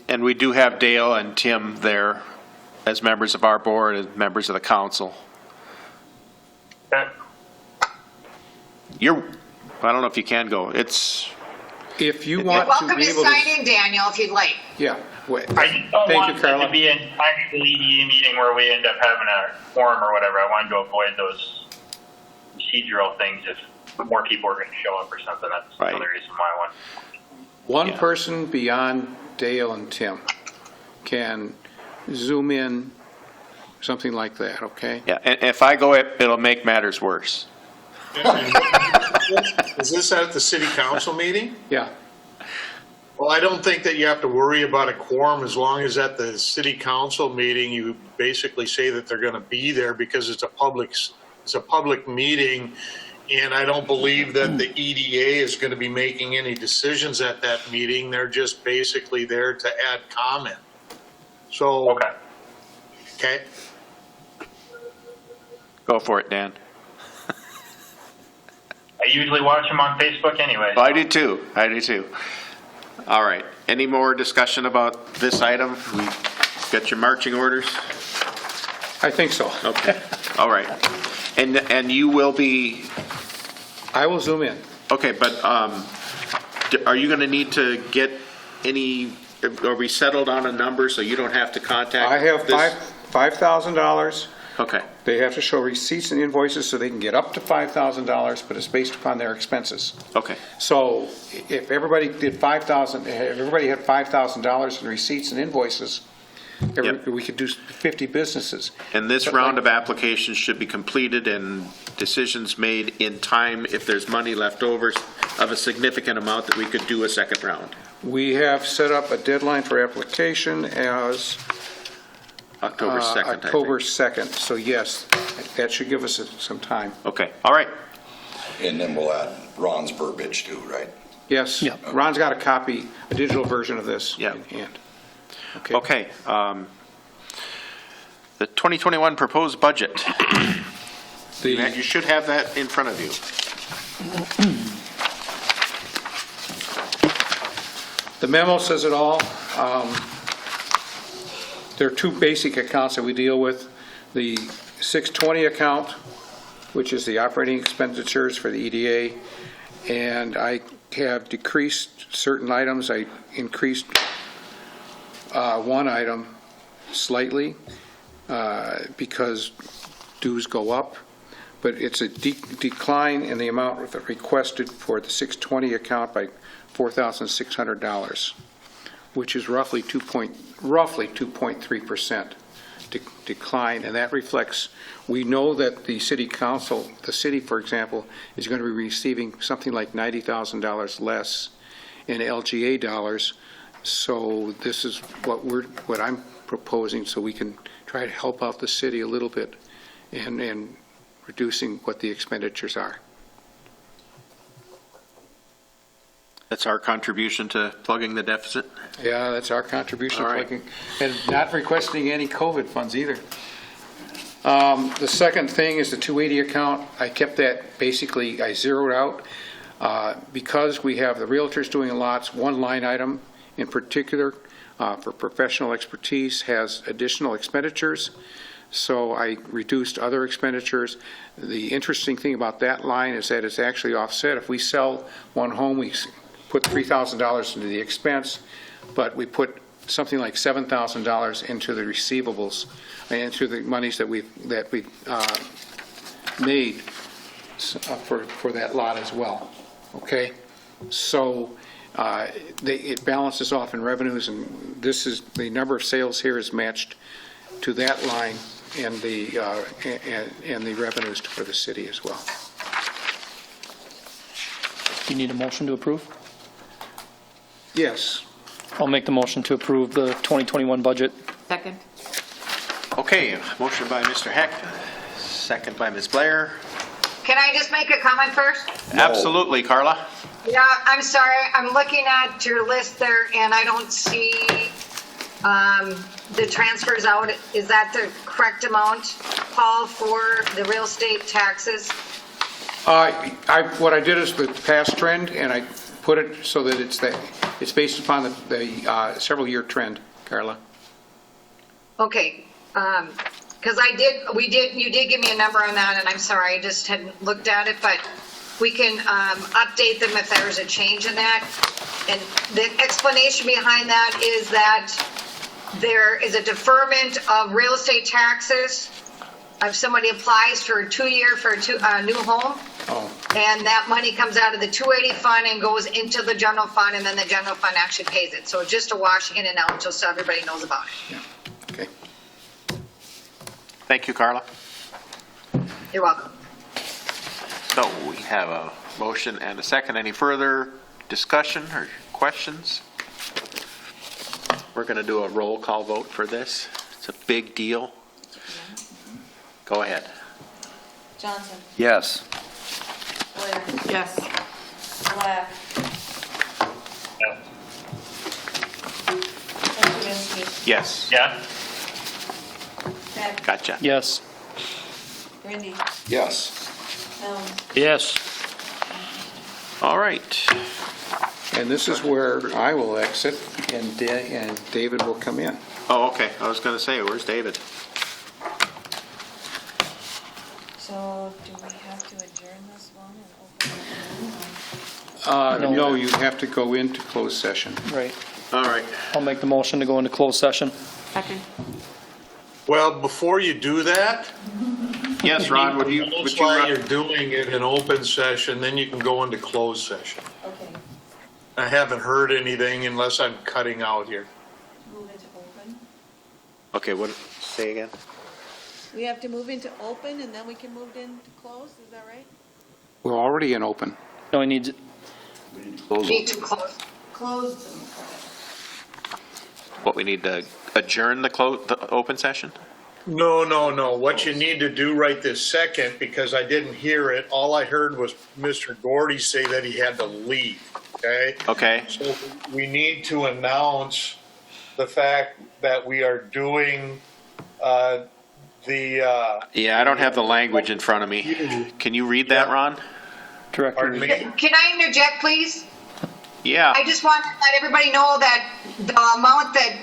And we do have Dale and Tim there as members of our board and members of the council. Okay. I don't know if you can go. If you You're want welcome to be to able sign to... in, Daniel, if you'd like. Yeah. Wait. I just don't Thank want you, it Carla. to be an actual EDA meeting where we end up having a quorum or whatever. I wanted to avoid those procedural things if more people are going to show up or something. That's Right. another reason why I want. One person beyond Dale and Tim can Zoom in, something like that, okay? Yeah, and if I go, it'll make matters worse. Is this at the city council meeting? Yeah. Well, I don't think that you have to worry about a quorum as long as at the city council meeting, you basically say that they're going to be there because it's a public meeting. And I don't believe that the EDA is going to be making any decisions at that meeting. They're just basically there to add comment. So, okay. Go for it, Dan. I usually watch them on Facebook anyway. I do too. All right. Any more discussion about this item? We got your marching orders? I think so. Okay. All right. And you will be... I will Zoom in. Okay, but are you going to need to get any... Are we settled on a number so you don't have to contact I have this? $5,000. Okay. They have to show receipts and invoices so they can get up to $5,000, but it's based upon their expenses. Okay. So if everybody did $5,000, if everybody had $5,000 in receipts and invoices, we could do 50 businesses. And this round of applications should be completed and decisions made in time if there's money left over of a significant amount that we could do a second round. We have set up a deadline for application as October 2nd, I October think. 2nd. So yes, that should give us some time. Okay, all right. And then we'll add Ron's verbiage too, right? Yes. Yeah. Ron's got a copy, a digital version of this Yeah. in hand. Okay. The 2021 proposed budget. You should have that in front of you. The memo says it all. There are two basic accounts that we deal with. The 620 account, which is the operating expenditures for the EDA, and I have decreased certain items. I increased one item slightly because dues go up, but it's a decline in the amount requested for the 620 account by $4,600, which is roughly 2.3% decline, and that reflects, we know that the city council, the city, for example, is going to be receiving something like $90,000 less in LGA dollars. So this is what I'm proposing, so we can try to help out the city a little bit and reducing what the expenditures are. That's our contribution to plugging the deficit? Yeah, that's our contribution. All right. And not requesting any COVID funds either. The second thing is the 280 account. I kept that, basically, I zeroed out. Because we have the realtors doing lots, one line item in particular for professional expertise has additional expenditures. So I reduced other expenditures. The interesting thing about that line is that it's actually offset. If we sell one home, we put $3,000 into the expense, but we put something like $7,000 into the receivables, into the monies that we've made for that lot as well. Okay, so it balances off in revenues, and this is the number of sales here is matched to that line and the revenues for the city as well. Do you need a motion to approve? Yes. I'll make the motion to approve the 2021 budget. Second? Okay, motion by Mr. Hecht, second by Ms. Blair. Can I just make a comment first? Absolutely, Carla. Yeah, I'm sorry. I'm looking at your list there and I don't see the transfers out. Is that the correct amount, Paul, for the real estate taxes? What I did is the past trend, and I put it so that it's based upon the several-year trend, Carla. Okay, because you did give me a number on that, and I'm sorry, I just hadn't looked at it, but we can update them if there's a change in that. And the explanation behind that is that there is a deferment of real estate taxes if somebody applies for a 2-year for a new home. Oh. And that money comes out of the 280 fund and goes into the general fund, and then the general fund actually pays it. So just a wash in and out, just so everybody knows about it. Yeah. Okay. Thank you, Carla. You're welcome. So we have a motion and a second. Any further discussion or questions? We're going to do a roll call vote for this. It's a big deal. Go ahead. Johnson, Yes. Blair, Yes. Black, Pokrzywinski, Yes. Yeah? Hecht, Gotcha. Yes. Grinde, Yes. Helms, Yes. All right. And this is where I will exit, and David will come in. Oh, okay. I was going to say, where's David? So do we have to adjourn this one and open it? No, you have to go into closed session. Right. All right. I'll make the motion to go into closed session. Second? Well, before you do that, Yes, Ron, would you? that's why you're doing it in open session, then you can go into closed session. Okay, I haven't heard anything unless I'm cutting out here. move into open. Okay, what, say again? We have to move into open and then we can move into close, is that right? We're already in open. No, he needs, Need to close. Close. What, we need to adjourn the open session? No. What you need to do right this second, because I didn't hear it, all I heard was Mr. Gordy say that he had to leave, okay? Okay. So we need to announce the fact that we are doing Yeah, I don't have the language in front of me. Can you read that, Ron? Director. Pardon me? Can I interject, please? Yeah. I just want to let everybody know that the amount that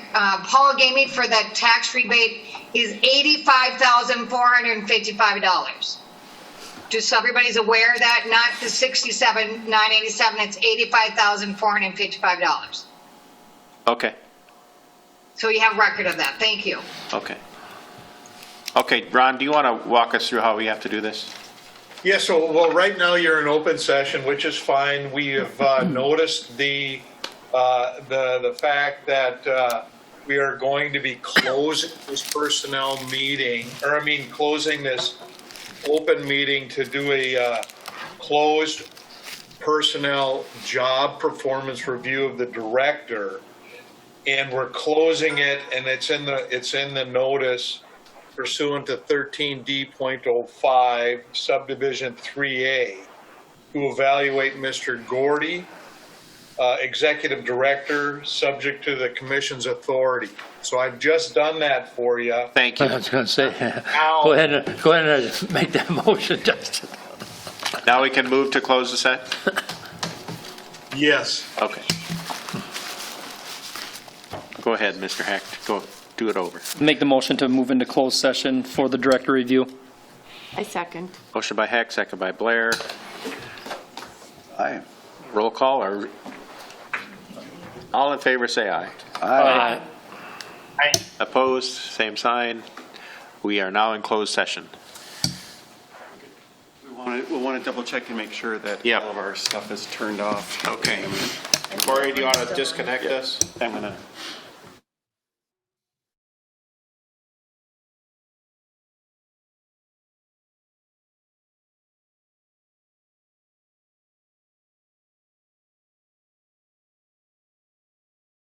Paula gave me for the tax rebate is $85,455. Just so everybody's aware of that, not the $67,987, it's $85,455. Okay. So you have record of that. Thank you. Okay. Okay, Ron, do you want to walk us through how we have to do this? Yeah, so, well, right now you're in open session, which is fine. We have noticed the fact that we are going to be closing this personnel meeting, closing this open meeting to do a closed personnel job performance review of the director. And we're closing it, and it's in the notice pursuant to 13D.05 subdivision 3A to evaluate Mr. Gordy, executive director, subject to the commission's authority. So I've just done that for you. Thank you. I was going to say, go ahead and make that motion, Justin. Now we can move to close the set? Yes. Okay. Go ahead, Mr. Hecht. Go, do it over. Make the motion to move into closed session for the director review. I second. Motion by Hecht, second by Blair. Aye. Roll call, or all in favor, say aye. Aye. Opposed, same sign. We are now in closed session. We'll want to double check and make sure that Yep. all of our stuff is turned off. Okay. Corey, do you want to disconnect us? I'm going to